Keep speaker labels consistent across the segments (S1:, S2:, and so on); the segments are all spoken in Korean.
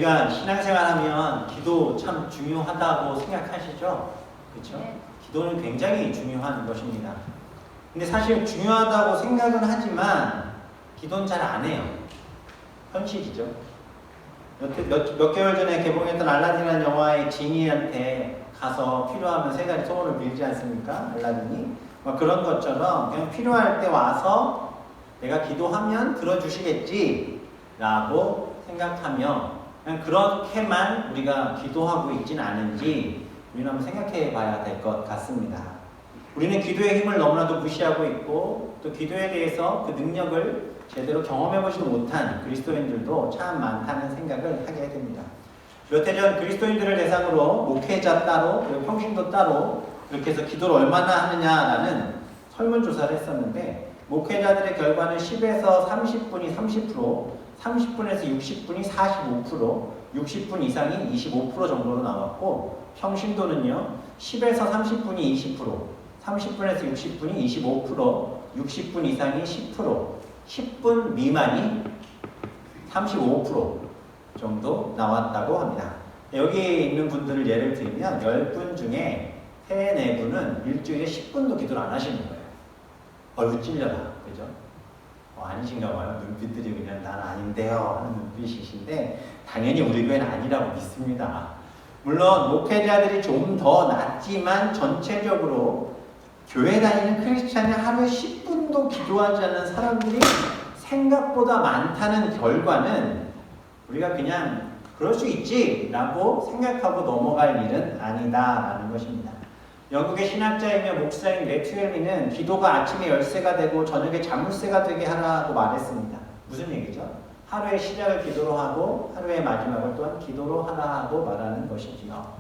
S1: 우리가 신앙생활하면 기도 참 중요하다고 생각하시죠? 그렇죠?
S2: 네.
S1: 기도는 굉장히 중요한 것입니다. 근데 사실 중요하다고 생각은 하지만 기도는 잘 안 해요. 현실이죠. 몇 개월 전에 개봉했던 알라딘이라는 영화의 지니한테 가서 필요하면 세 가지 소원을 빌지 않습니까? 알라딘이. 그런 것처럼 그냥 필요할 때 와서 내가 기도하면 들어주시겠지 라고 생각하며 그냥 그렇게만 우리가 기도하고 있진 않은지 우리는 한번 생각해 봐야 될 것 같습니다. 우리는 기도의 힘을 너무나도 무시하고 있고 또 기도에 대해서 그 능력을 제대로 경험해 보지 못한 그리스도인들도 참 많다는 생각을 하게 됩니다. 몇 해 전 그리스도인들을 대상으로 목회자 따로 그리고 평신도 따로 이렇게 해서 기도를 얼마나 하느냐라는 설문조사를 했었는데 목회자들의 결과는 10에서 30분이 30%, 30분에서 60분이 45%, 60분 이상이 25% 정도로 나왔고 평신도는요 10에서 30분이 20%, 30분에서 60분이 25%, 60분 이상이 10%, 10분 미만이 35% 정도 나왔다고 합니다. 여기 있는 분들을 예를 들면 10분 중에 3, 4분은 일주일에 10분도 기도를 안 하시는 거예요. 얼굴 찔려라. 그죠? 아니신가 봐요. 눈빛들이 그냥 난 아닌데요 하는 눈빛이신데 당연히 우리 교회는 아니라고 믿습니다. 물론 목회자들이 좀 더 낫지만 전체적으로 교회 다니는 크리스찬이 하루에 10분도 기도하지 않는 사람들이 생각보다 많다는 결과는 우리가 그냥 그럴 수 있지 라고 생각하고 넘어갈 일은 아니다라는 것입니다. 영국의 신학자이며 목사인 매튜엘리는 기도가 아침에 열쇠가 되고 저녁에 자물쇠가 되게 하라고 말했습니다. 무슨 얘기죠? 하루의 시작을 기도로 하고 하루의 마지막을 또한 기도로 하라고 말하는 것이지요.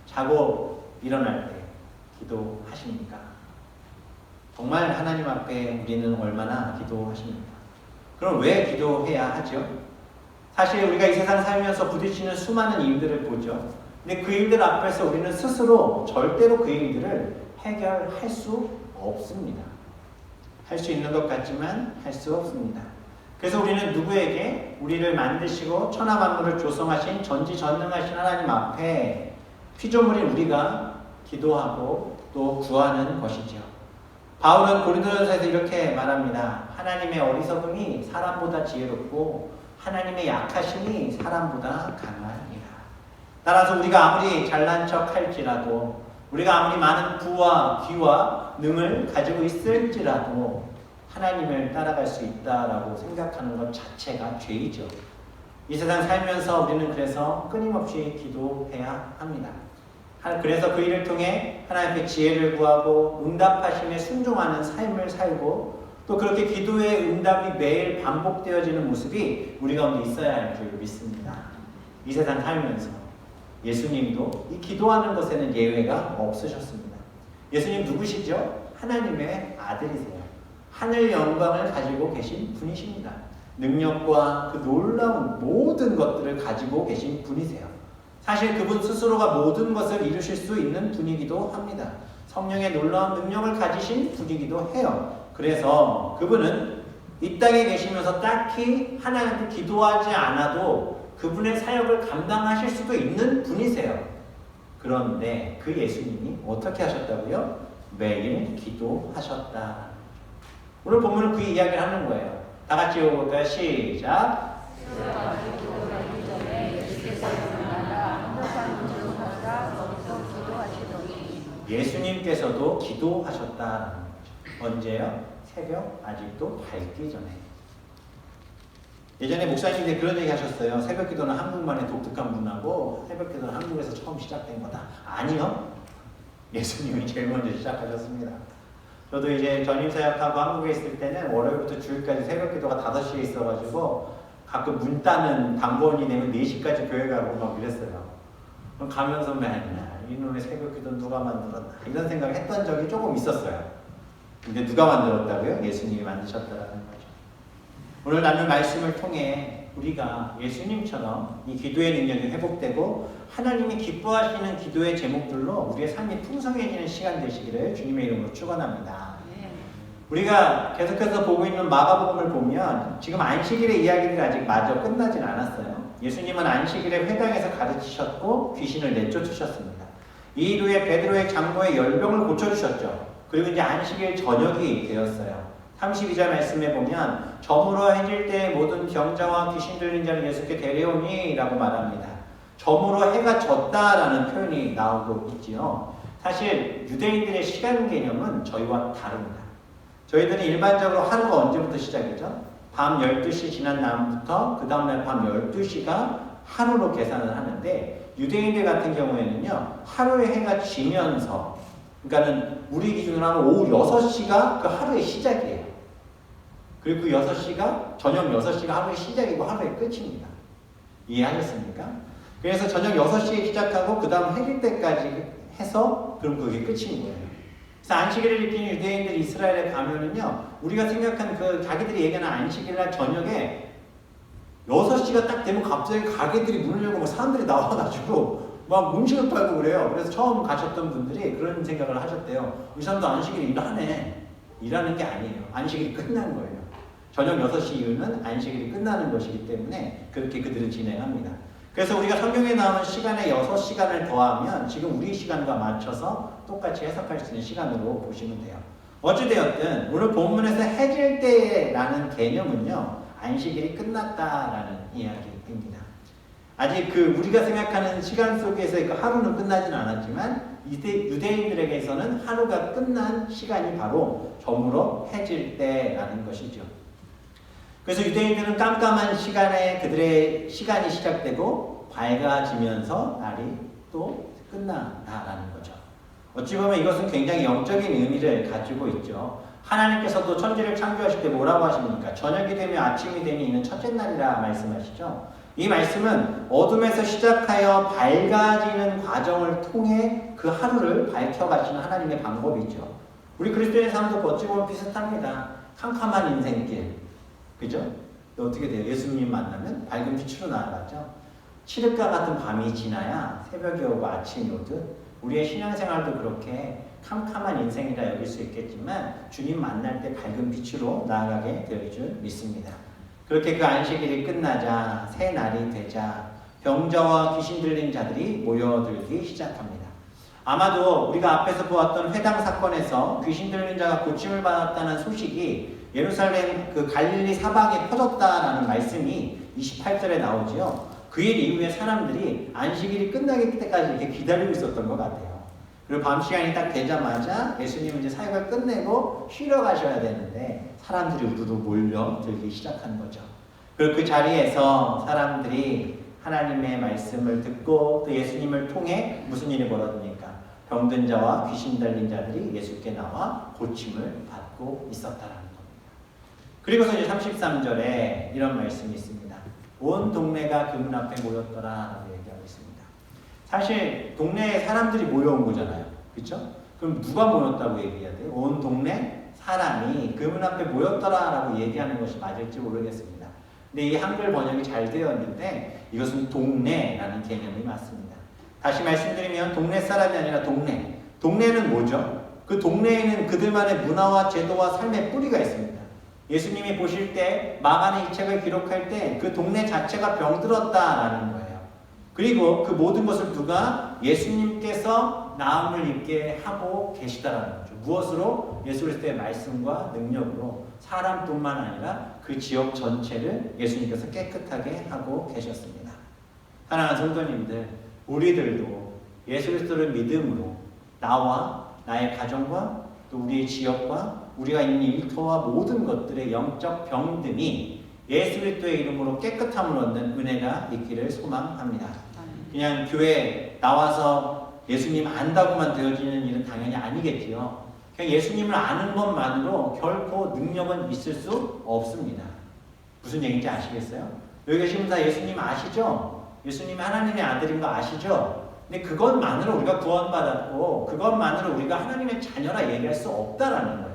S1: 자고 일어날 때 기도하십니까? 정말 하나님 앞에 우리는 얼마나 기도하십니까? 그럼 왜 기도해야 하죠? 사실 우리가 이 세상 살면서 부딪히는 수많은 일들을 보죠. 근데 그 일들 앞에서 우리는 스스로 절대로 그 일들을 해결할 수 없습니다. 할 수 있는 것 같지만 할 수 없습니다. 그래서 우리는 누구에게 우리를 만드시고 천하만물을 조성하신 전지전능하신 하나님 앞에 피조물인 우리가 기도하고 또 구하는 것이죠. 바울은 고린도전서에서 이렇게 말합니다. 하나님의 어리석음이 사람보다 지혜롭고 하나님의 약하심이 사람보다 강하니라. 따라서 우리가 아무리 잘난 척 할지라도 우리가 아무리 많은 부와 귀와 능을 가지고 있을지라도 하나님을 따라갈 수 있다라고 생각하는 것 자체가 죄이죠. 이 세상 살면서 우리는 그래서 끊임없이 기도해야 합니다. 그래서 그 일을 통해 하나님께 지혜를 구하고 응답하심에 순종하는 삶을 살고 또 그렇게 기도의 응답이 매일 반복되어지는 모습이 우리 가운데 있어야 할 줄 믿습니다. 이 세상 살면서 예수님도 이 기도하는 것에는 예외가 없으셨습니다. 예수님 누구시죠? 하나님의 아들이세요. 하늘 영광을 가지고 계신 분이십니다. 능력과 그 놀라운 모든 것들을 가지고 계신 분이세요. 사실 그분 스스로가 모든 것을 이루실 수 있는 분이기도 합니다. 성령의 놀라운 능력을 가지신 분이기도 해요. 그래서 그분은 이 땅에 계시면서 딱히 하나님께 기도하지 않아도 그분의 사역을 감당하실 수도 있는 분이세요. 그런데 그 예수님이 어떻게 하셨다고요? 매일 기도하셨다. 오늘 본문은 그 이야기를 하는 거예요. 다 같이 읽어볼까요? 시작. 예수님께서도 기도하셨다는 거죠. 언제요? 새벽 아직도 밝기 전에. 예전에 목사님들이 그런 얘기 하셨어요. 새벽 기도는 한국만의 독특한 문화고 새벽 기도는 한국에서 처음 시작된 거다. 아니요. 예수님이 제일 먼저 시작하셨습니다. 저도 이제 전임사역하고 한국에 있을 때는 월요일부터 주일까지 새벽 기도가 5시에 있어가지고 가끔 문 따는 당번이 되면 4시까지 교회 가고 막 이랬어요. 그럼 가면서 맨날 이놈의 새벽 기도 누가 만들었나 이런 생각을 했던 적이 조금 있었어요. 근데 누가 만들었다고요? 예수님이 만드셨다라는 거죠. 오늘 나눌 말씀을 통해 우리가 예수님처럼 이 기도의 능력이 회복되고 하나님이 기뻐하시는 기도의 제목들로 우리의 삶이 풍성해지는 시간 되시기를 주님의 이름으로 축원합니다. 우리가 계속해서 보고 있는 마가복음을 보면 지금 안식일의 이야기들이 아직 마저 끝나진 않았어요. 예수님은 안식일에 회당에서 가르치셨고 귀신을 내쫓으셨습니다. 이 이후에 베드로의 장모의 열병을 고쳐주셨죠. 그리고 이제 안식일 저녁이 되었어요. 32절 말씀에 보면 저물어 해질 때 모든 병자와 귀신 들린 자를 예수께 데려오니 라고 말합니다. 저물어 해가 졌다라는 표현이 나오고 있지요. 사실 유대인들의 시간 개념은 저희와 다릅니다. 저희들은 일반적으로 하루가 언제부터 시작이죠? 밤 12시 지난 다음부터 그 다음날 밤 12시가 하루로 계산을 하는데 유대인들 같은 경우에는요. 하루에 해가 지면서 그러니까는 우리 기준으로 하면 오후 6시가 그 하루의 시작이에요. 그리고 그 6시가 저녁 6시가 하루의 시작이고 하루의 끝입니다. 이해하셨습니까? 그래서 저녁 6시에 시작하고 그 다음 해질 때까지 해서 그럼 그게 끝인 거예요. 그래서 안식일을 지키는 유대인들이 이스라엘에 가면은요, 우리가 생각한 그 자기들이 얘기하는 안식일날 저녁에 6시가 딱 되면 갑자기 가게들이 문을 열고 막 사람들이 나와가지고 막 음식을 팔고 그래요. 그래서 처음 가셨던 분들이 그런 생각을 하셨대요. 이 사람도 안식일 일하네. 일하는 게 아니에요. 안식일이 끝난 거예요. 저녁 6시 이후는 안식일이 끝나는 것이기 때문에 그렇게 그들은 진행합니다. 그래서 우리가 성경에 나오는 시간에 6시간을 더하면 지금 우리 시간과 맞춰서 똑같이 해석할 수 있는 시간으로 보시면 돼요. 어찌되었든 오늘 본문에서 해질 때라는 개념은요. 안식일이 끝났다라는 이야기입니다. 아직 그 우리가 생각하는 시간 속에서 그 하루는 끝나진 않았지만 유대인들에게서는 하루가 끝난 시간이 바로 저물어 해질 때라는 것이죠. 그래서 유대인들은 깜깜한 시간에 그들의 시간이 시작되고 밝아지면서 날이 또 끝난다라는 거죠. 어찌 보면 이것은 굉장히 영적인 의미를 가지고 있죠. 하나님께서도 천지를 창조하실 때 뭐라고 하십니까? 저녁이 되면 아침이 되니 이는 첫째 날이라 말씀하시죠. 이 말씀은 어둠에서 시작하여 밝아지는 과정을 통해 그 하루를 밝혀가시는 하나님의 방법이죠. 우리 그리스도인의 삶도 어찌 보면 비슷합니다. 캄캄한 인생길. 그죠? 어떻게 돼요? 예수님 만나면 밝은 빛으로 나아가죠. 칠흑과 같은 밤이 지나야 새벽이 오고 아침이 오듯 우리의 신앙생활도 그렇게 캄캄한 인생이라 여길 수 있겠지만 주님 만날 때 밝은 빛으로 나아가게 될 줄 믿습니다. 그렇게 그 안식일이 끝나자 새 날이 되자 병자와 귀신 들린 자들이 모여들기 시작합니다. 아마도 우리가 앞에서 보았던 회당 사건에서 귀신 들린 자가 고침을 받았다는 소식이 예루살렘 그 갈릴리 사방에 퍼졌다라는 말씀이 28절에 나오지요. 그 일 이후에 사람들이 안식일이 끝나기 때까지 이렇게 기다리고 있었던 것 같아요. 그리고 밤 시간이 딱 되자마자 예수님은 이제 사역을 끝내고 쉬러 가셔야 되는데 사람들이 우르르 몰려들기 시작한 거죠. 그리고 그 자리에서 사람들이 하나님의 말씀을 듣고 또 예수님을 통해 무슨 일이 벌어집니까? 병든 자와 귀신 들린 자들이 예수께 나와 고침을 받고 있었다라는 겁니다. 그리고서 이제 33절에 이런 말씀이 있습니다. 온 동네가 그문 앞에 모였더라라고 얘기하고 있습니다. 사실 동네에 사람들이 모여온 거잖아요. 그렇죠? 그럼 누가 모였다고 얘기해야 돼요? 온 동네 사람이 그문 앞에 모였더라라고 얘기하는 것이 맞을지 모르겠습니다. 근데 이 한글 번역이 잘 되어 있는데 이것은 동네라는 개념이 맞습니다. 다시 말씀드리면 동네 사람이 아니라 동네. 동네는 뭐죠? 그 동네에는 그들만의 문화와 제도와 삶의 뿌리가 있습니다. 예수님이 보실 때 마가는 이 책을 기록할 때 그 동네 자체가 병들었다라는 거예요. 그리고 그 모든 것을 누가 예수님께서 나음을 입게 하고 계시다라는 거죠. 무엇으로? 예수 그리스도의 말씀과 능력으로 사람뿐만 아니라 그 지역 전체를 예수님께서 깨끗하게 하고 계셨습니다. 사랑하는 성도님들, 우리들도 예수 그리스도를 믿음으로 나와 나의 가정과 또 우리의 지역과 우리가 있는 일터와 모든 것들의 영적 병듦이 예수 그리스도의 이름으로 깨끗함을 얻는 은혜가 있기를 소망합니다. 그냥 교회에 나와서 예수님 안다고만 되어지는 일은 당연히 아니겠지요. 그냥 예수님을 아는 것만으로 결코 능력은 있을 수 없습니다. 무슨 얘기인지 아시겠어요? 여기 계신 분 다 예수님 아시죠? 예수님이 하나님의 아들인 거 아시죠? 근데 그것만으로 우리가 구원받았고 그것만으로 우리가 하나님의 자녀라 얘기할 수 없다라는 거예요.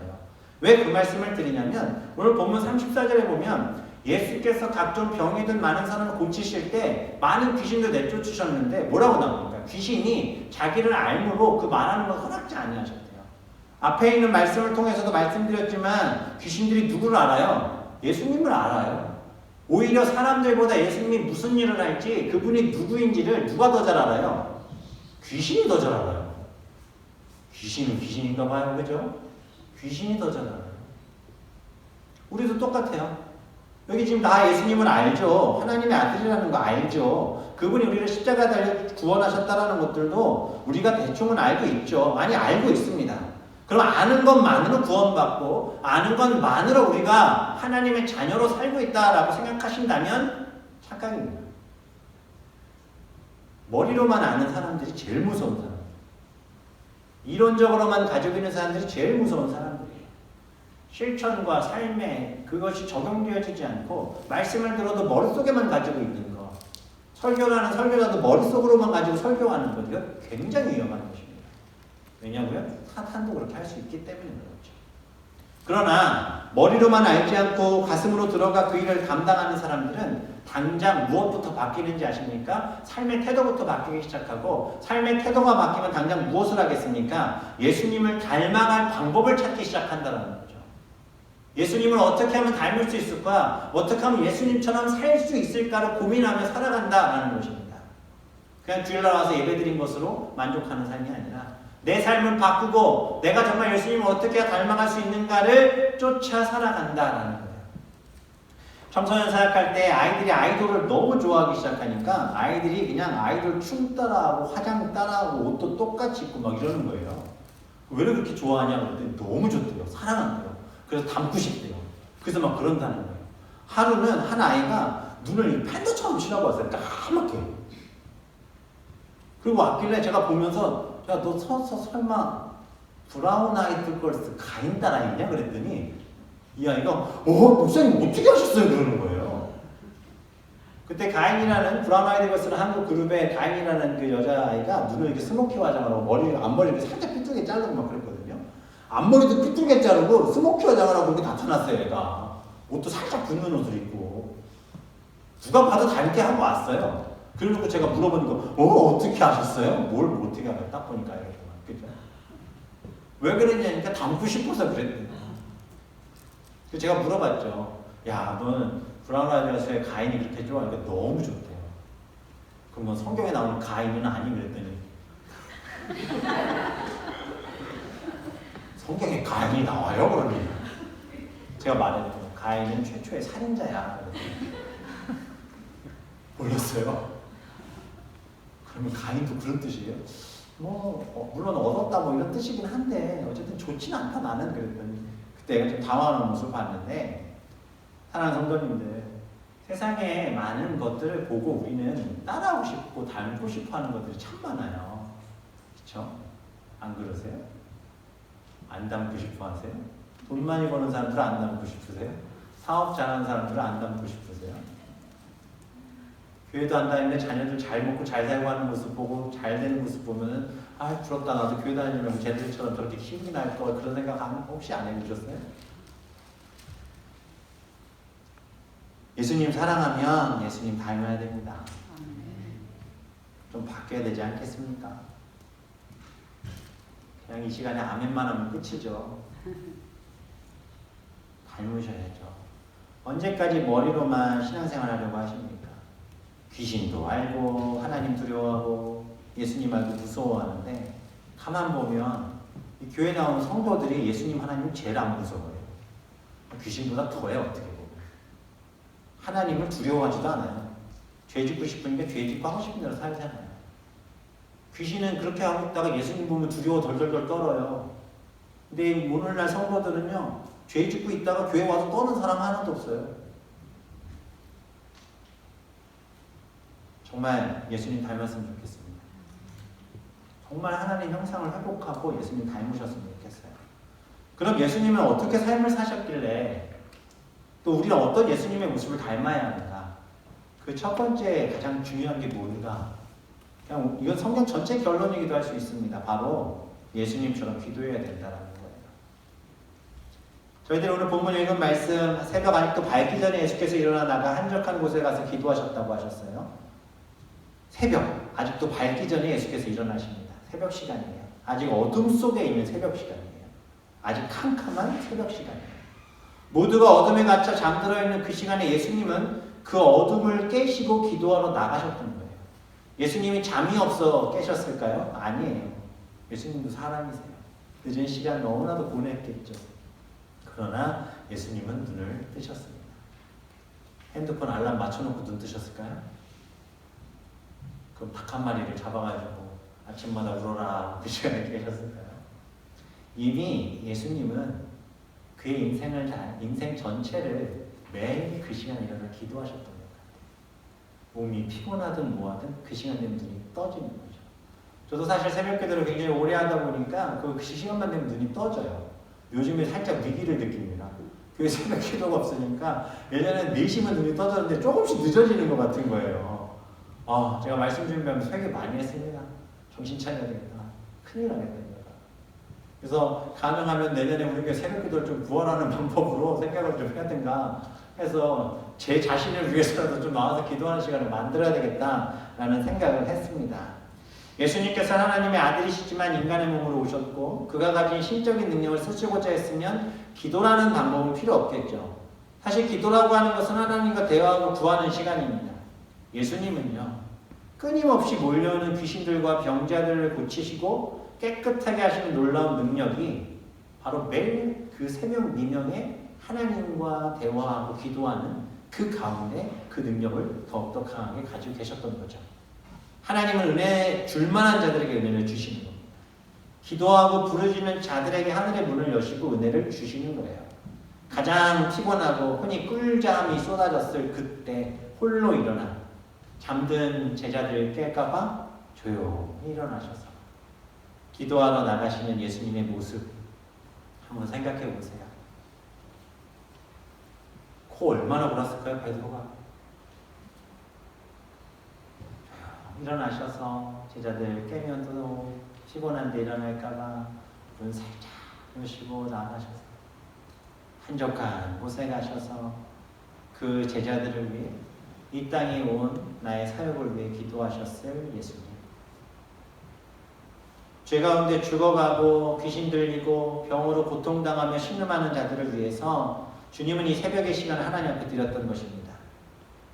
S1: 왜 그 말씀을 드리냐면 오늘 본문 34절에 보면 예수께서 각종 병이 든 많은 사람을 고치실 때 많은 귀신도 내쫓으셨는데 뭐라고 나옵니까? 귀신이 자기를 알므로 그 말하는 걸 허락지 아니하셨대요. 앞에 있는 말씀을 통해서도 말씀드렸지만 귀신들이 누구를 알아요? 예수님을 알아요. 오히려 사람들보다 예수님이 무슨 일을 할지, 그분이 누구인지를 누가 더 잘 알아요? 귀신이 더 잘 알아요. 귀신은 귀신인가 봐요. 그죠? 귀신이 더 잘 알아요. 우리도 똑같아요. 여기 지금 다 예수님을 알죠. 하나님의 아들이라는 거 알죠. 그분이 우리를 십자가에 달려 구원하셨다는 것들도 우리가 대충은 알고 있죠. 많이 알고 있습니다. 그럼 아는 것만으로 구원받고 아는 것만으로 우리가 하나님의 자녀로 살고 있다라고 생각하신다면 착각입니다. 머리로만 아는 사람들이 제일 무서운 사람. 이론적으로만 가지고 있는 사람들이 제일 무서운 사람들이에요. 실천과 삶에 그것이 적용되어지지 않고 말씀을 들어도 머릿속에만 가지고 있는 것. 설교라는 설교자도 머릿속으로만 가지고 설교하는 것. 이거 굉장히 위험한 것입니다. 왜냐고요? 사탄도 그렇게 할 수 있기 때문에 그렇죠. 그러나 머리로만 알지 않고 가슴으로 들어가 그 일을 감당하는 사람들은 당장 무엇부터 바뀌는지 아십니까? 삶의 태도부터 바뀌기 시작하고 삶의 태도가 바뀌면 당장 무엇을 하겠습니까? 예수님을 닮아갈 방법을 찾기 시작한다는 거죠. 예수님을 어떻게 하면 닮을 수 있을까? 어떻게 하면 예수님처럼 살 수 있을까를 고민하며 살아간다라는 것입니다. 그냥 주일 날 와서 예배드린 것으로 만족하는 삶이 아니라 내 삶을 바꾸고 내가 정말 예수님을 어떻게 닮아갈 수 있는가를 쫓아 살아간다라는 거예요. 청소년 사역할 때 아이들이 아이돌을 너무 좋아하기 시작하니까 아이들이 그냥 아이돌 춤 따라하고 화장 따라하고 옷도 똑같이 입고 막 이러는 거예요. 왜 그렇게 좋아하냐고 그랬더니 너무 좋대요. 사랑한대요. 그래서 닮고 싶대요. 그래서 막 그런다는 거예요. 하루는 한 아이가 눈을 팬더처럼 칠하고 왔어요. 까맣게. 그리고 왔길래 제가 보면서 야, 너 설마 브라운 아이드 걸스 가인 따라했냐? 그랬더니 이 아이가 목사님 어떻게 하셨어요? 그러는 거예요. 그때 가인이라는 브라운 아이드 걸스는 한국 그룹의 가인이라는 그 여자아이가 눈을 이렇게 스모키 화장을 하고 앞머리를 살짝 삐뚤게 자르고 막 그랬거든요. 앞머리도 삐뚤게 자르고 스모키 화장을 하고 그렇게 나타났어요. 얘가 옷도 살짝 붙는 옷을 입고 누가 봐도 닮게 하고 왔어요. 그래놓고 제가 물어보니까 어떻게 하셨어요? 뭘 어떻게 하냐 딱 보니까 이렇게 그죠? 왜 그랬냐니까 닮고 싶어서 그랬대요. 그래서 제가 물어봤죠. 야, 너는 브라운 아이드걸스의 가인이 그렇게 좋아하니까 너무 좋대요. 그럼 넌 성경에 나오는 가인은 아니? 그랬더니 성경에 가인이 나와요? 그러니 제가 말했죠. 가인은 최초의 살인자야. 몰랐어요? 그러면 가인도 그런 뜻이에요? 물론 얻었다 뭐 이런 뜻이긴 한데 어쨌든 좋지는 않다 나는. 그랬더니 그때 제가 좀 당황하는 모습을 봤는데, 사랑하는 성도님들, 세상에 많은 것들을 보고 우리는 따라하고 싶고 닮고 싶어 하는 것들이 참 많아요. 그렇죠? 안 그러세요? 안 닮고 싶어 하세요? 돈 많이 버는 사람들은 안 닮고 싶으세요? 사업 잘하는 사람들은 안 닮고 싶으세요? 교회도 안 다니는데 자녀들 잘 먹고 잘 살고 하는 모습 보고 잘 되는 모습 보면은 부럽다, 나도 교회 다니면 쟤들처럼 저렇게 힘이 날 거, 그런 생각 혹시 안 해보셨어요? 예수님 사랑하면 예수님 닮아야 됩니다. 좀 바뀌어야 되지 않겠습니까? 그냥 이 시간에 아멘만 하면 끝이죠. 닮으셔야죠. 언제까지 머리로만 신앙생활 하려고 하십니까? 귀신도 알고 하나님 두려워하고 예수님 알고 무서워하는데, 가만 보면 이 교회 나오는 성도들이 예수님 하나님 제일 안 무서워요. 귀신보다 더해요. 어떻게 보면 하나님을 두려워하지도 않아요. 죄 짓고 싶으니까 죄 짓고 하고 싶은 대로 살잖아요. 귀신은 그렇게 하고 있다가 예수님 보면 두려워 덜덜덜 떨어요. 근데 오늘날 성도들은요, 죄 짓고 있다가 교회 와서 떠는 사람 하나도 없어요. 정말 예수님 닮았으면 좋겠습니다. 정말 하나님 형상을 회복하고 예수님 닮으셨으면 좋겠어요. 그럼 예수님은 어떻게 삶을 사셨길래 또 우리는 어떤 예수님의 모습을 닮아야 하는가? 그 첫 번째 가장 중요한 게 뭔가? 그냥 이건 성경 전체 결론이기도 할 수 있습니다. 바로 예수님처럼 기도해야 된다는 거예요. 저희들이 오늘 본문 읽은 말씀, 새벽 아직도 밝기 전에 예수께서 일어나 나가 한적한 곳에 가서 기도하셨다고 하셨어요. 새벽, 아직도 밝기 전에 예수께서 일어나십니다. 새벽 시간이에요. 아직 어둠 속에 있는 새벽 시간이에요. 아직 캄캄한 새벽 시간이에요. 모두가 어둠에 갇혀 잠들어 있는 그 시간에 예수님은 그 어둠을 깨시고 기도하러 나가셨던 거예요. 예수님이 잠이 없어 깨셨을까요? 아니에요. 예수님도 사람이세요. 늦은 시간 너무나도 보냈겠죠. 그러나 예수님은 눈을 뜨셨습니다. 핸드폰 알람 맞춰놓고 눈 뜨셨을까요? 그럼 닭 한 마리를 잡아가지고 아침마다 울어라 그 시간에 깨셨을까요? 이미 예수님은 그의 인생 전체를 매일 그 시간에 일어나 기도하셨던 것 같아요. 몸이 피곤하든 뭐하든 그 시간 되면 눈이 떠지는 거죠. 저도 사실 새벽 기도를 굉장히 오래 하다 보니까 그 시간만 되면 눈이 떠져요. 요즘에 살짝 위기를 느낍니다. 그 새벽 기도가 없으니까 예전에는 4시면 눈이 떠졌는데 조금씩 늦어지는 것 같은 거예요. 제가 말씀 준비하면서 되게 많이 했습니다. 정신 차려야 되겠다. 큰일 나겠다. 그래서 가능하면 내년에 우리가 새벽 기도를 좀 구원하는 방법으로 생각을 좀 해야 된가 해서 제 자신을 위해서라도 좀 나와서 기도하는 시간을 만들어야 되겠다라는 생각을 했습니다. 예수님께서 하나님의 아들이시지만 인간의 몸으로 오셨고 그가 가진 신적인 능력을 쓰시고자 했으면 기도라는 방법은 필요 없겠죠. 사실 기도라고 하는 것은 하나님과 대화하고 구하는 시간입니다. 예수님은요, 끊임없이 몰려오는 귀신들과 병자들을 고치시고 깨끗하게 하시는 놀라운 능력이 바로 매일 그 새벽 미명에 하나님과 대화하고 기도하는 그 가운데 그 능력을 더욱더 강하게 가지고 계셨던 거죠. 하나님은 은혜 줄만한 자들에게 은혜를 주시는 겁니다. 기도하고 부르짖는 자들에게 하늘의 문을 여시고 은혜를 주시는 거예요. 가장 피곤하고 흔히 꿀잠이 쏟아졌을 그때 홀로 일어나 잠든 제자들 깰까봐 조용히 일어나셔서 기도하러 나가시는 예수님의 모습 한번 생각해 보세요. 코 얼마나 골았을까요, 베드로가? 일어나셔서 제자들 깨면 또 피곤한데 일어날까봐 눈 살짝 여시고 나가셔서 한적한 곳에 가셔서 그 제자들을 위해 이 땅에 온 나의 사역을 위해 기도하셨을 예수님. 죄 가운데 죽어가고 귀신 들리고 병으로 고통당하며 신음하는 자들을 위해서 주님은 이 새벽의 시간을 하나님 앞에 드렸던 것입니다.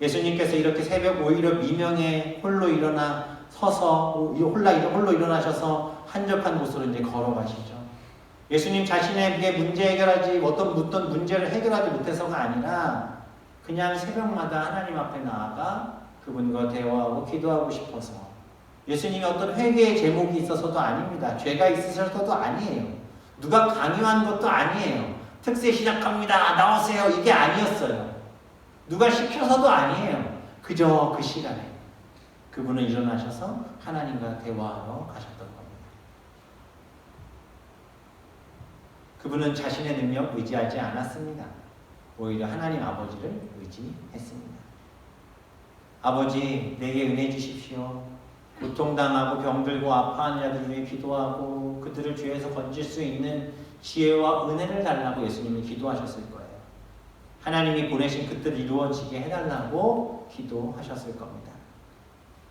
S1: 예수님께서 이렇게 새벽 오히려 미명에 홀로 일어나 서서 홀로 일어나셔서 한적한 곳으로 이제 걸어가시죠. 예수님 자신에게 문제 해결하지 어떤 문제를 해결하지 못해서가 아니라 그냥 새벽마다 하나님 앞에 나아가 그분과 대화하고 기도하고 싶어서 예수님이 어떤 회개의 제목이 있어서도 아닙니다. 죄가 있으셔서도 아니에요. 누가 강요한 것도 아니에요. 특세 시작합니다. 나오세요. 이게 아니었어요. 누가 시켜서도 아니에요. 그저 그 시간에 그분은 일어나셔서 하나님과 대화하러 가셨던 겁니다. 그분은 자신의 능력 의지하지 않았습니다. 오히려 하나님 아버지를 의지했습니다. 아버지, 내게 은혜 주십시오. 고통당하고 병들고 아파하는 자들 위해 기도하고 그들을 죄에서 건질 수 있는 지혜와 은혜를 달라고 예수님이 기도하셨을 거예요. 하나님이 보내신 그 뜻 이루어지게 해달라고 기도하셨을 겁니다.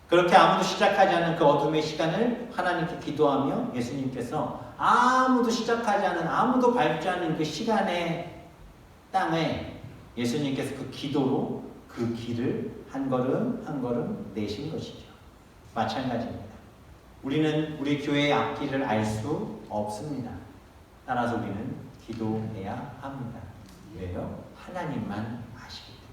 S1: 그렇게 아무도 시작하지 않은 그 어둠의 시간을 하나님께 기도하며 예수님께서 아무도 시작하지 않은 아무도 밟지 않은 그 시간의 땅에 예수님께서 그 기도로 그 길을 한 걸음 한 걸음 내신 것이죠. 마찬가지입니다. 우리는 우리 교회의 앞길을 알 수 없습니다. 따라서 우리는 기도해야 합니다. 왜요? 하나님만 아시기 때문에.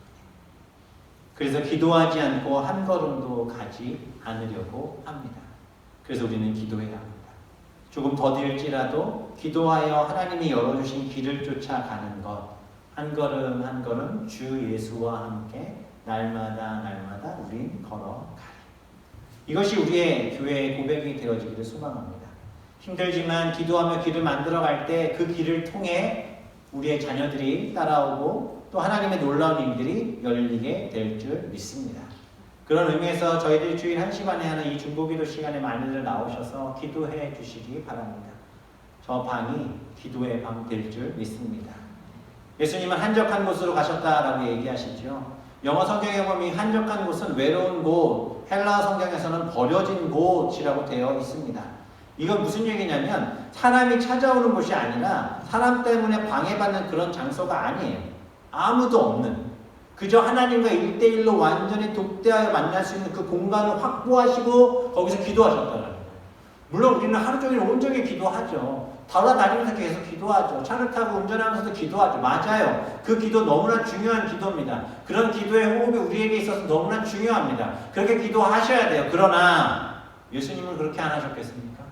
S1: 그래서 기도하지 않고 한 걸음도 가지 않으려고 합니다. 그래서 우리는 기도해야 합니다. 조금 더딜지라도 기도하여 하나님이 열어주신 길을 쫓아가는 것, 한 걸음 한 걸음 주 예수와 함께 날마다 우린 걸어가리. 이것이 우리의 교회의 고백이 되어지기를 소망합니다. 힘들지만 기도하며 길을 만들어갈 때 그 길을 통해 우리의 자녀들이 따라오고 또 하나님의 놀라운 일들이 열리게 될 줄 믿습니다. 그런 의미에서 저희들이 주일 1시간에 하는 이 중보기도 시간에 많이들 나오셔서 기도해 주시기 바랍니다. 저 방이 기도의 방 될 줄 믿습니다. 예수님은 한적한 곳으로 가셨다라고 얘기하시죠. 영어 성경에 보면 한적한 곳은 외로운 곳, 헬라어 성경에서는 버려진 곳이라고 되어 있습니다. 이건 무슨 얘기냐면 사람이 찾아오는 곳이 아니라 사람 때문에 방해받는 그런 장소가 아니에요. 아무도 없는 그저 하나님과 1대1로 완전히 독대하여 만날 수 있는 그 공간을 확보하시고 거기서 기도하셨다는 거예요. 물론 우리는 하루 종일 온종일 기도하죠. 돌아다니면서 계속 기도하죠. 차를 타고 운전하면서도 기도하죠. 맞아요. 그 기도 너무나 중요한 기도입니다. 그런 기도의 호흡이 우리에게 있어서 너무나 중요합니다. 그렇게 기도하셔야 돼요. 그러나 예수님은 그렇게 안 하셨겠습니까?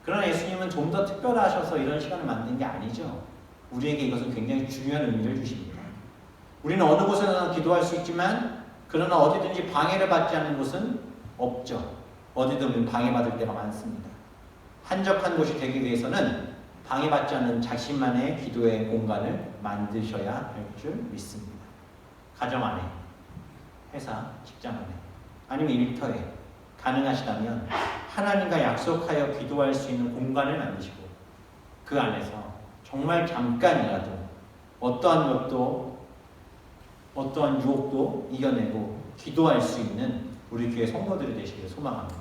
S1: 그러나 예수님은 좀 더 특별하셔서 이런 시간을 만든 게 아니죠. 우리에게 이것은 굉장히 중요한 의미를 주십니다. 우리는 어느 곳에서나 기도할 수 있지만 그러나 어디든지 방해를 받지 않는 곳은 없죠. 어디든 방해받을 때가 많습니다. 한적한 곳이 되기 위해서는 방해받지 않는 자신만의 기도의 공간을 만드셔야 할 줄 믿습니다. 가정 안에, 회사, 직장 안에, 아니면 일터에 가능하시다면 하나님과 약속하여 기도할 수 있는 공간을 만드시고 그 안에서 정말 잠깐이라도 어떠한 것도 어떠한 유혹도 이겨내고 기도할 수 있는 우리 교회 성도들이 되시기를 소망합니다.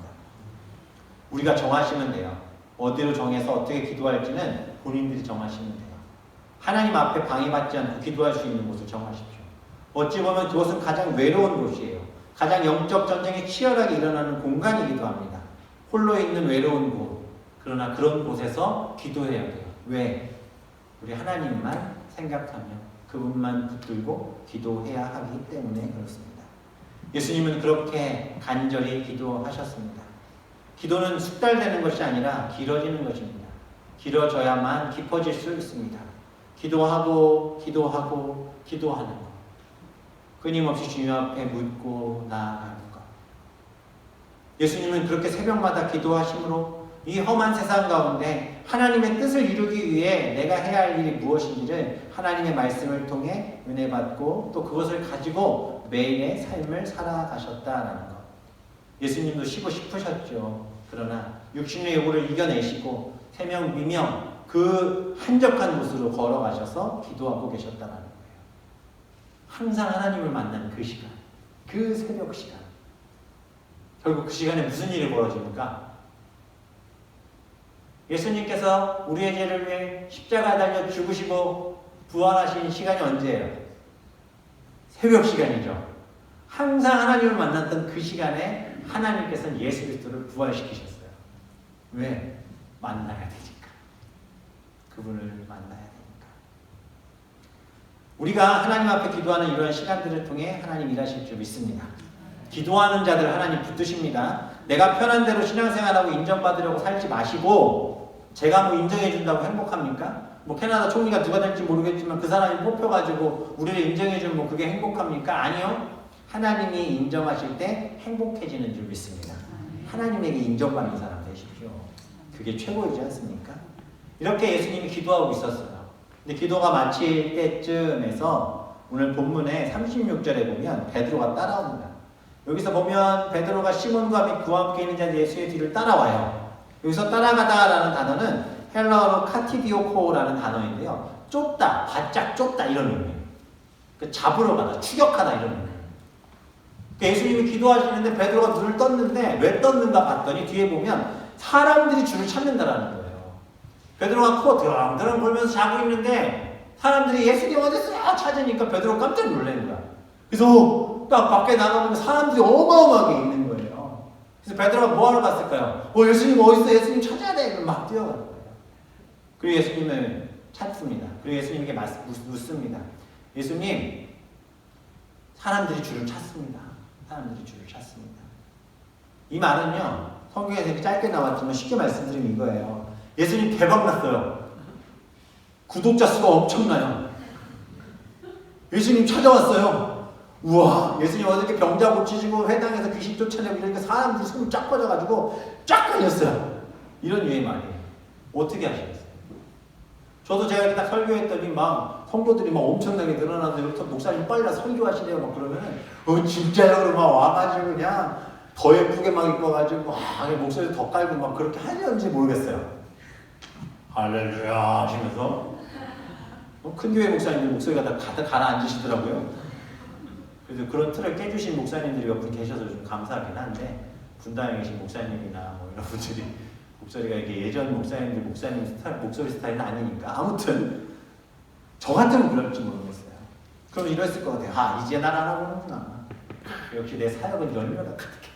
S1: 우리가 정하시면 돼요. 어디로 정해서 어떻게 기도할지는 본인들이 정하시면 돼요. 하나님 앞에 방해받지 않고 기도할 수 있는 곳을 정하십시오. 어찌 보면 그것은 가장 외로운 곳이에요. 가장 영적 전쟁이 치열하게 일어나는 공간이기도 합니다. 홀로 있는 외로운 곳. 그러나 그런 곳에서 기도해야 돼요. 왜? 우리 하나님만 생각하며 그분만 붙들고 기도해야 하기 때문에 그렇습니다. 예수님은 그렇게 간절히 기도하셨습니다. 기도는 숙달되는 것이 아니라 길어지는 것입니다. 길어져야만 깊어질 수 있습니다. 기도하고 기도하고 기도하는 것. 끊임없이 주님 앞에 묻고 나아가는 것. 예수님은 그렇게 새벽마다 기도하심으로 이 험한 세상 가운데 하나님의 뜻을 이루기 위해 내가 해야 할 일이 무엇인지를 하나님의 말씀을 통해 은혜 받고 또 그것을 가지고 매일의 삶을 살아가셨다라는 것. 예수님도 쉬고 싶으셨죠. 그러나 육신의 요구를 이겨내시고 세명 미명 그 한적한 곳으로 걸어가셔서 기도하고 계셨다는 거예요. 항상 하나님을 만나는 그 시간, 그 새벽 시간. 결국 그 시간에 무슨 일이 벌어집니까? 예수님께서 우리의 죄를 위해 십자가에 달려 죽으시고 부활하신 시간이 언제예요? 새벽 시간이죠. 항상 하나님을 만났던 그 시간에 하나님께서는 예수 그리스도를 부활시키셨어요. 왜? 만나야 되니까. 그분을 만나야 되니까. 우리가 하나님 앞에 기도하는 이런 시간들을 통해 하나님 일하실 줄 믿습니다. 기도하는 자들 하나님 붙드십니다. 내가 편한 대로 신앙생활하고 인정받으려고 살지 마시고 제가 뭐 인정해준다고 행복합니까? 뭐 캐나다 총리가 누가 될지 모르겠지만 그 사람이 뽑혀가지고 우리를 인정해주면 뭐 그게 행복합니까? 아니요. 하나님이 인정하실 때 행복해지는 줄 믿습니다. 하나님에게 인정받는 사람 되십시오. 그게 최고이지 않습니까? 이렇게 예수님이 기도하고 있었어요. 근데 기도가 마칠 때쯤에서 오늘 본문의 36절에 보면 베드로가 따라옵니다. 여기서 보면 베드로가 시몬과 및 그와 함께 있는 자 예수의 뒤를 따라와요. 여기서 따라가다라는 단어는 헬라어로 카티디오코라는 단어인데요. 쫓다, 바짝 쫓다 이런 의미예요. 잡으러 가다, 추격하다 이런 의미예요. 예수님이 기도하시는데 베드로가 눈을 떴는데 왜 떴는가 봤더니 뒤에 보면 사람들이 줄을 찾는다라는 거예요. 베드로가 코 드렁드렁 불면서 자고 있는데 사람들이 예수님 어딨어? 찾으니까 베드로가 깜짝 놀란 거야. 그래서 딱 밖에 나가보면 사람들이 어마어마하게 있는 거예요. 그래서 베드로가 뭐하러 갔을까요? 예수님 어딨어? 예수님 찾아야 돼! 막 뛰어가는 거예요. 그리고 예수님을 찾습니다. 그리고 예수님에게 묻습니다. 예수님, 사람들이 줄을 찾습니다. 사람들이 줄을 찾습니다. 이 말은요, 성경에서 이렇게 짧게 나왔지만 쉽게 말씀드리면 이거예요. 예수님 대박 났어요. 구독자 수가 엄청나요. 예수님 찾아왔어요. 우와, 예수님 어저께 병자 고치시고 회당에서 귀신 쫓아내고 이러니까 사람들이 숨이 쫙 빠져가지고 쫙 걸렸어요. 이런 유의 말이에요. 어떻게 하시겠어요? 저도 제가 이렇게 딱 설교했더니 막 성도들이 막 엄청나게 늘어나는데 목사님 빨리 설교하시래요. 막 그러면은 진짜요? 그러고 막 와가지고 그냥 더 예쁘게 막 입어가지고 목소리 더 깔고 막 그렇게 하려는지 모르겠어요. 할렐루야 하시면서 큰 교회 목사님들 목소리가 다 가득 가라앉으시더라고요. 그래서 그런 틀을 깨주신 목사님들이 몇 분 계셔서 좀 감사하긴 한데 분당에 계신 목사님이나 뭐 이런 분들이 목소리가 이게 예전 목사님들 목소리 스타일은 아니니까 아무튼 저 같으면 그럴지 모르겠어요. 그럼 이랬을 것 같아요. 아, 이제 날 알아보는구나. 역시 내 사역은 열매가 가득해.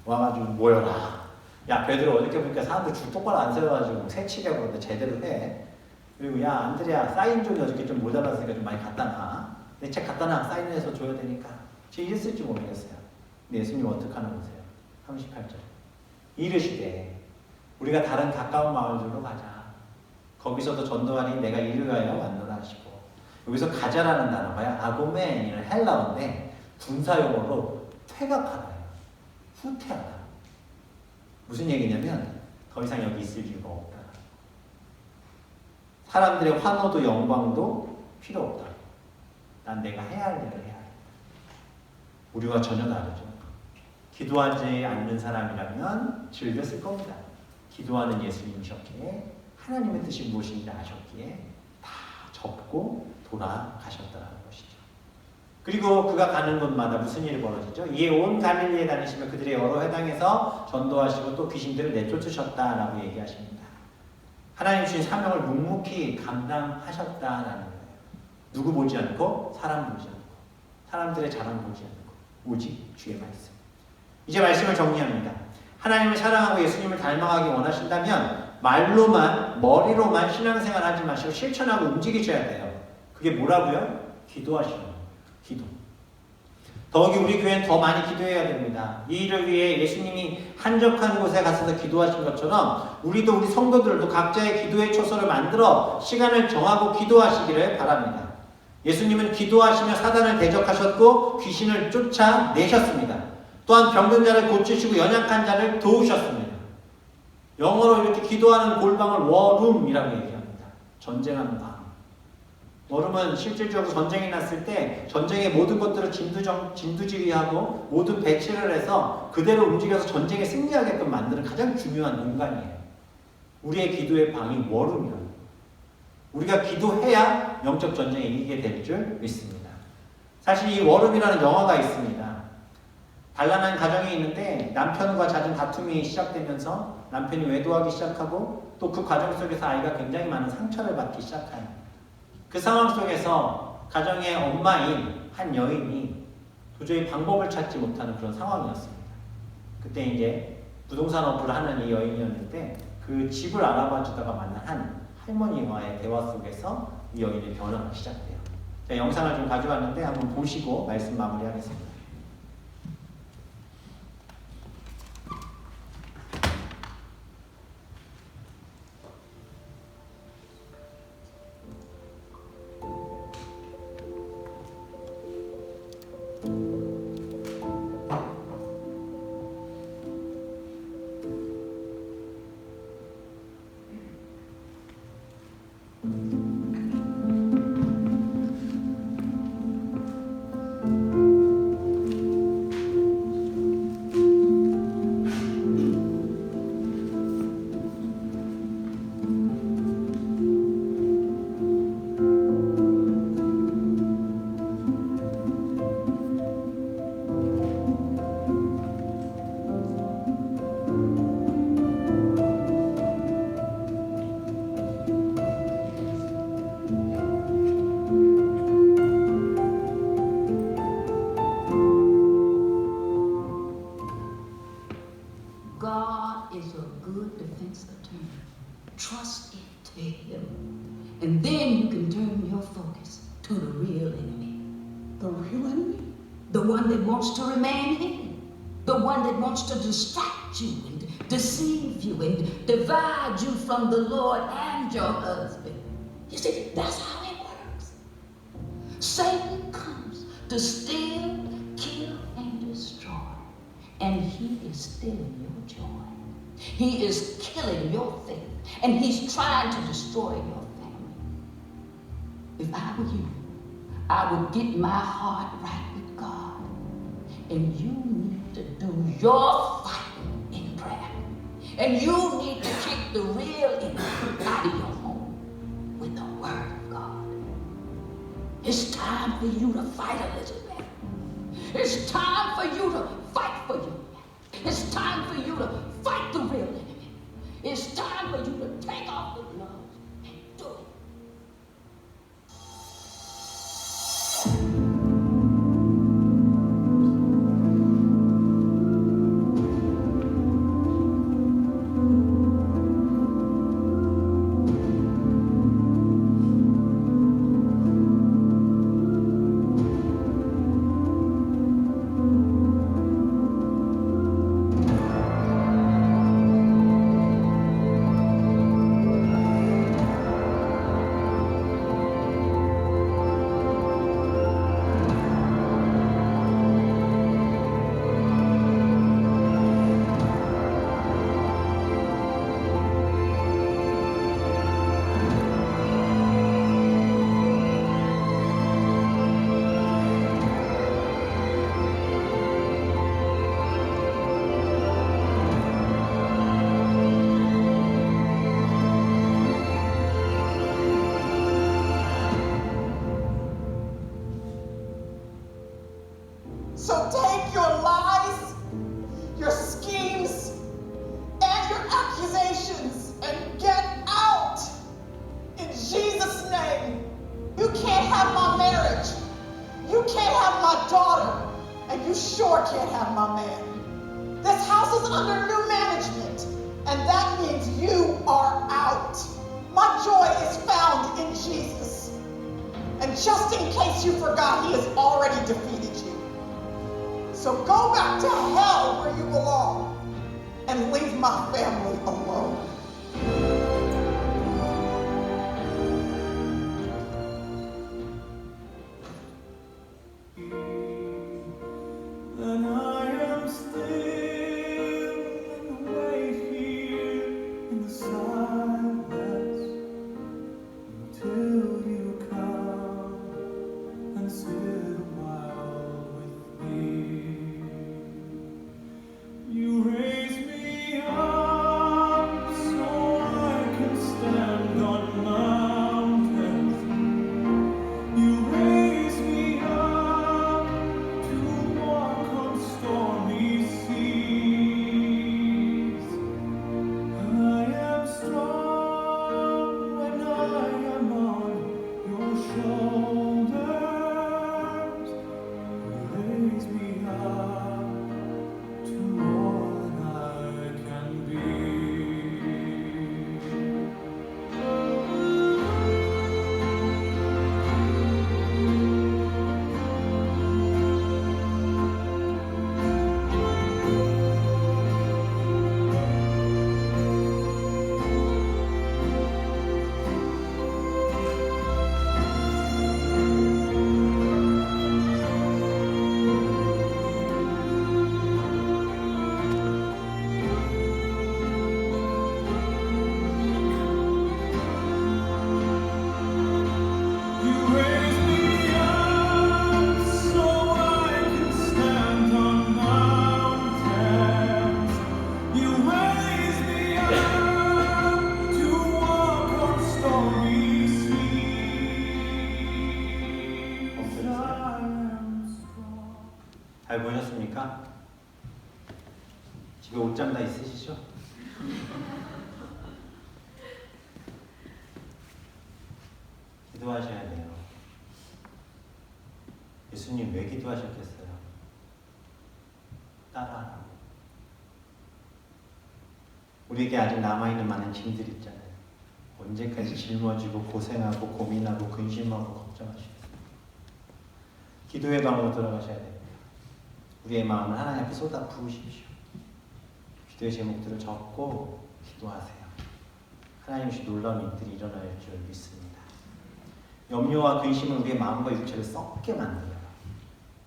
S1: 와가지고 모여라. 야, 베드로 어저께 보니까 사람들 줄 똑바로 안 세워가지고 새치려고 그러는데 제대로 해. 그리고 야, 안드레아 사인 좀 어저께 좀 모자랐으니까 좀 많이 갖다 놔. 내 책 갖다 놔. 사인해서 줘야 되니까. 지금 이랬을지 모르겠어요. 근데 예수님 어떻게 하는 거세요? 38절. 이르시되 우리가 다른 가까운 마을들로 가자. 거기서도 전도하니 내가 이를 가여 왔노라 하시고, 여기서 가자라는 단어가 아고메인이라는 헬라어인데 분사용어로 퇴각하다예요. 후퇴하다. 무슨 얘기냐면 더 이상 여기 있을 이유가 없다. 사람들의 환호도 영광도 필요 없다. 난 내가 해야 할 일을 해야 한다. 우리와 전혀 다르죠. 기도하지 않는 사람이라면 즐겼을 겁니다. 기도하는 예수님이셨기에 하나님의 뜻이 무엇인지 아셨기에 다 접고 돌아가셨다는 것이죠. 그리고 그가 가는 곳마다 무슨 일이 벌어지죠? 이에 온 갈릴리에 다니시며 그들의 여러 회당에서 전도하시고 또 귀신들을 내쫓으셨다라고 얘기하십니다. 하나님 주신 사명을 묵묵히 감당하셨다라는 거예요. 누구 보지 않고, 사람 보지 않고, 사람들의 자랑 보지 않고, 오직 주의 말씀. 이제 말씀을 정리합니다. 하나님을 사랑하고 예수님을 닮아가기 원하신다면 말로만, 머리로만 신앙생활 하지 마시고 실천하고 움직이셔야 돼요. 그게 뭐라고요? 기도하시는 거예요. 기도. 더욱이 우리 교회는 더 많이 기도해야 됩니다. 이 일을 위해 예수님이 한적한 곳에 가셔서 기도하신 것처럼 우리도 우리 성도들도 각자의 기도의 초소를 만들어 시간을 정하고 기도하시기를 바랍니다. 예수님은 기도하시며 사단을 대적하셨고 귀신을 쫓아내셨습니다. 또한 병든 자를 고치시고 연약한 자를 도우셨습니다. 영어로 이렇게 기도하는 골방을 워룸이라고 얘기합니다. 전쟁하는 방. 워룸은 실질적으로 전쟁이 났을 때 전쟁의 모든 것들을 진두지휘하고 모든 배치를 해서 그대로 움직여서 전쟁에 승리하게끔 만드는 가장 중요한 공간이에요. 우리의 기도의 방이 워룸이라고. 우리가 기도해야 영적 전쟁에 이기게 될 줄 믿습니다. 사실 이 워룸이라는 영화가 있습니다. 단란한 가정이 있는데 남편과 잦은 다툼이 시작되면서 남편이 외도하기 시작하고 또 그 과정 속에서 아이가 굉장히 많은 상처를 받기 시작해요. 그 상황 속에서 가정의 엄마인 한 여인이 도저히 방법을 찾지 못하는 그런 상황이었습니다. 그때 이제 부동산 어플을 하는 이 여인이었는데 그 집을 알아봐 주다가 만난 한 할머니와의 대화 속에서 이 여인의 변화가 시작돼요. 제가 영상을 좀 가져왔는데 한번 보시고 말씀 마무리하겠습니다.
S2: And then you can turn your focus to the real enemy.
S3: The real enemy?
S2: The one that wants to remain hidden. The one that wants to distract you and deceive you and divide you from the Lord and your husband. You see, that's how it works. Satan comes to steal, kill, and destroy. And he is stealing your joy. He is killing your faith. And he's trying to destroy your family. If I were you, I would get my heart right with God. And you need to do your fighting in prayer. And you need to kick the real enemy out of your home with the word of God. It's time for you to fight, Elizabeth. It's time for you to fight for you. It's time for you to fight the real enemy. It's time for you to take off the gloves and do it.
S3: So take your lies, your schemes, and your accusations and get out. In Jesus' name. You can't have my marriage. You can't have my daughter. And you sure can't have my man. This house is under new management. And that means you are out. My joy is found in Jesus. And just in case you forgot, he has already defeated you. So go back to hell where you belong and leave my family alone.
S4: And I am still and wait here in the silence until you come and sit a while with me. You raise me up so I can stand on mountains. You raise me up to walk on stormy seas. I am strong when I am on your shoulders. You raise me up to all that I can be. You raise me up so I can stand on mountains. You raise me up to walk on stormy seas. I am strong.
S1: 잘 보셨습니까? 집에 옷장 다 있으시죠? 기도하셔야 돼요. 예수님 왜 기도하셨겠어요? 따라하라고. 우리에게 아직 남아있는 많은 짐들 있잖아요. 언제까지 짊어지고 고생하고 고민하고 근심하고 걱정하시겠어요? 기도의 방으로 들어가셔야 됩니다. 우리의 마음을 하나님 앞에 쏟아 부으십시오. 기도의 제목들을 적고 기도하세요. 하나님이 놀라운 일들이 일어날 줄 믿습니다. 염려와 근심은 우리의 마음과 육체를 썩게 만들어요.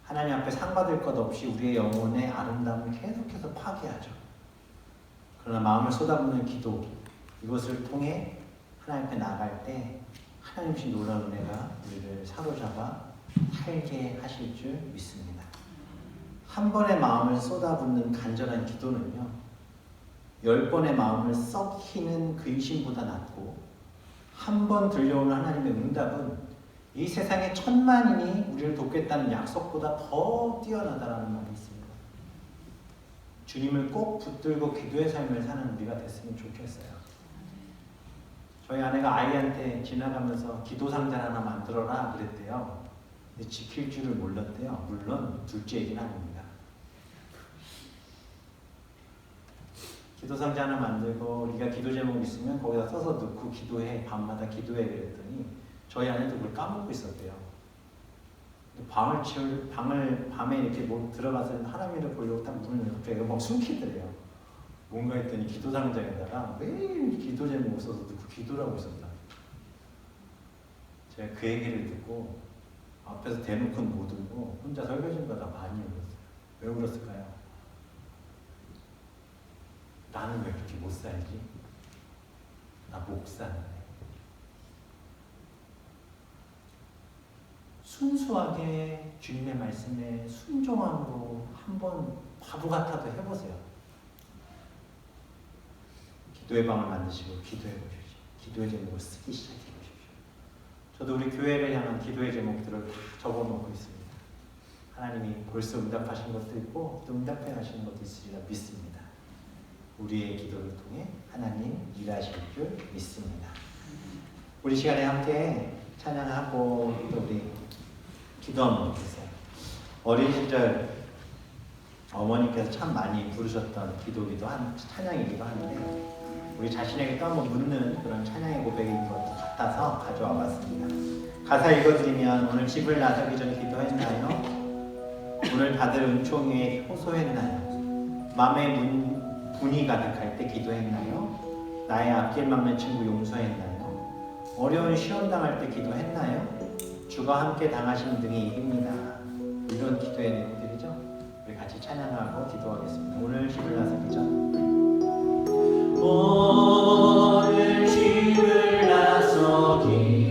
S1: 하나님 앞에 상받을 것 없이 우리의 영혼의 아름다움을 계속해서 파괴하죠. 그러나 마음을 쏟아붓는 기도, 이것을 통해 하나님 앞에 나갈 때 하나님의 놀라운 은혜가 우리를 사로잡아 살게 하실 줄 믿습니다. 한 번의 마음을 쏟아붓는 간절한 기도는요, 10번의 마음을 썩히는 근심보다 낫고, 한 번 들려오는 하나님의 응답은 이 세상의 천만인이 우리를 돕겠다는 약속보다 더 뛰어나다라는 말이 있습니다. 주님을 꼭 붙들고 기도의 삶을 사는 우리가 됐으면 좋겠어요. 저희 아내가 아이한테 지나가면서 기도 상자 하나 만들어라 그랬대요. 근데 지킬 줄을 몰랐대요. 물론 둘째 얘기는 아닙니다. 기도 상자 하나 만들고 우리가 기도 제목 있으면 거기다 써서 넣고 기도해. 밤마다 기도해 그랬더니 저희 아내도 그걸 까먹고 있었대요. 밤에 이렇게 뭐 들어가서 하나님을 보려고 딱 문을 열고 애가 막 숨기더래요. 뭔가 했더니 기도 상자에다가 매일 기도 제목 써서 넣고 기도라고 있었다. 제가 그 얘기를 듣고 앞에서 대놓고는 못 울고 혼자 설교진마다 많이 울었어요. 왜 울었을까요? 나는 왜 그렇게 못 살지? 나 목사인데. 순수하게 주님의 말씀에 순종함으로 한번 바보 같아도 해보세요. 기도의 방을 만드시고 기도해 보십시오. 기도의 제목을 쓰기 시작해 보십시오. 저도 우리 교회를 향한 기도의 제목들을 다 적어놓고 있습니다. 하나님이 벌써 응답하신 것도 있고 또 응답해 가시는 것도 있으리라 믿습니다. 우리의 기도를 통해 하나님 일하실 줄 믿습니다. 우리 시간에 함께 찬양하고 또 우리 기도 한번 해주세요. 어린 시절 어머니께서 참 많이 부르셨던 기도기도 한 찬양이기도 한데 우리 자신에게 또 한번 묻는 그런 찬양의 고백인 것 같아서 가져와 봤습니다. 가사 읽어드리면 오늘 집을 나서기 전에 기도했나요? 오늘 받을 은총에 호소했나요? 마음의 분이 가득할 때 기도했나요? 나의 앞길 막는 친구 용서했나요? 어려운 시험 당할 때 기도했나요? 주가 함께 당하신 등이 이깁니다. 이런 기도의 내용들이죠. 우리 같이 찬양하고 기도하겠습니다. 오늘 집을 나서기 전 오늘 집을 나서기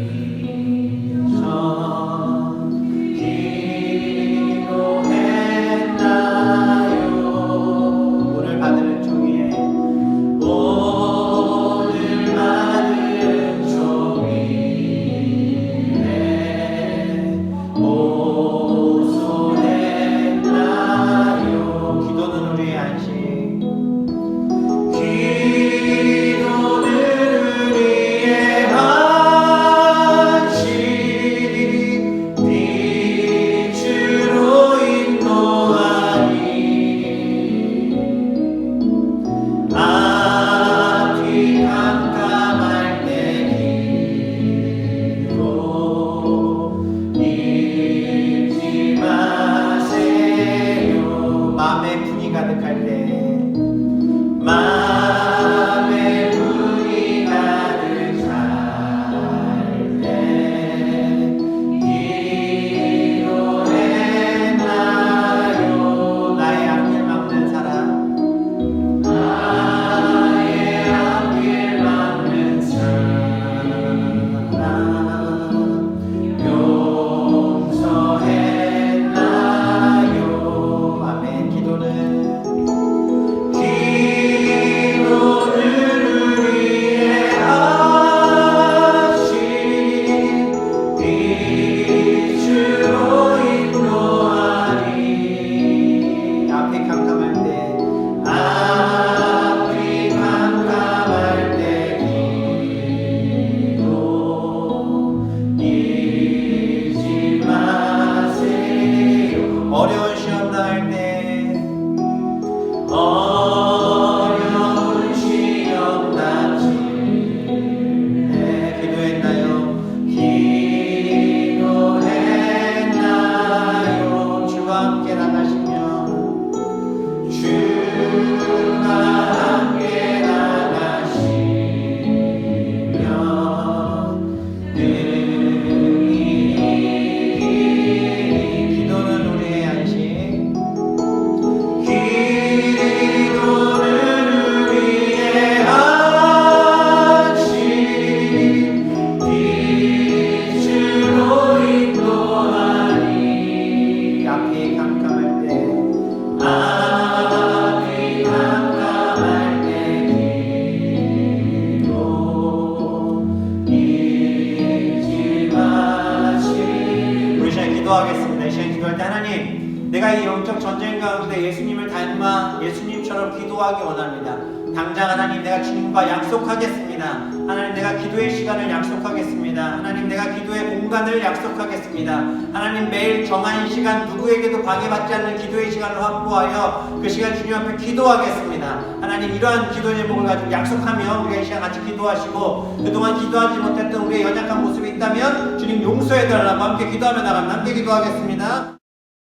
S1: 기도하겠습니다. 이 시간 기도할 때 하나님, 내가 이 영적 전쟁 가운데 예수님을 닮아 예수님처럼 기도하기 원합니다. 당장 하나님, 내가 주님과 약속하겠습니다. 하나님, 내가 기도의 시간을 약속하겠습니다. 하나님, 내가 기도의 공간을 약속하겠습니다. 하나님, 매일 정한 시간 누구에게도 방해받지 않는 기도의 시간을 확보하여 그 시간 주님 앞에 기도하겠습니다. 하나님, 이러한 기도 제목을 가지고 약속하며 우리가 이 시간 같이 기도하시고, 그동안 기도하지 못했던 우리의 연약한 모습이 있다면 주님 용서해달라고 함께 기도하며 나갑니다. 함께 기도하겠습니다.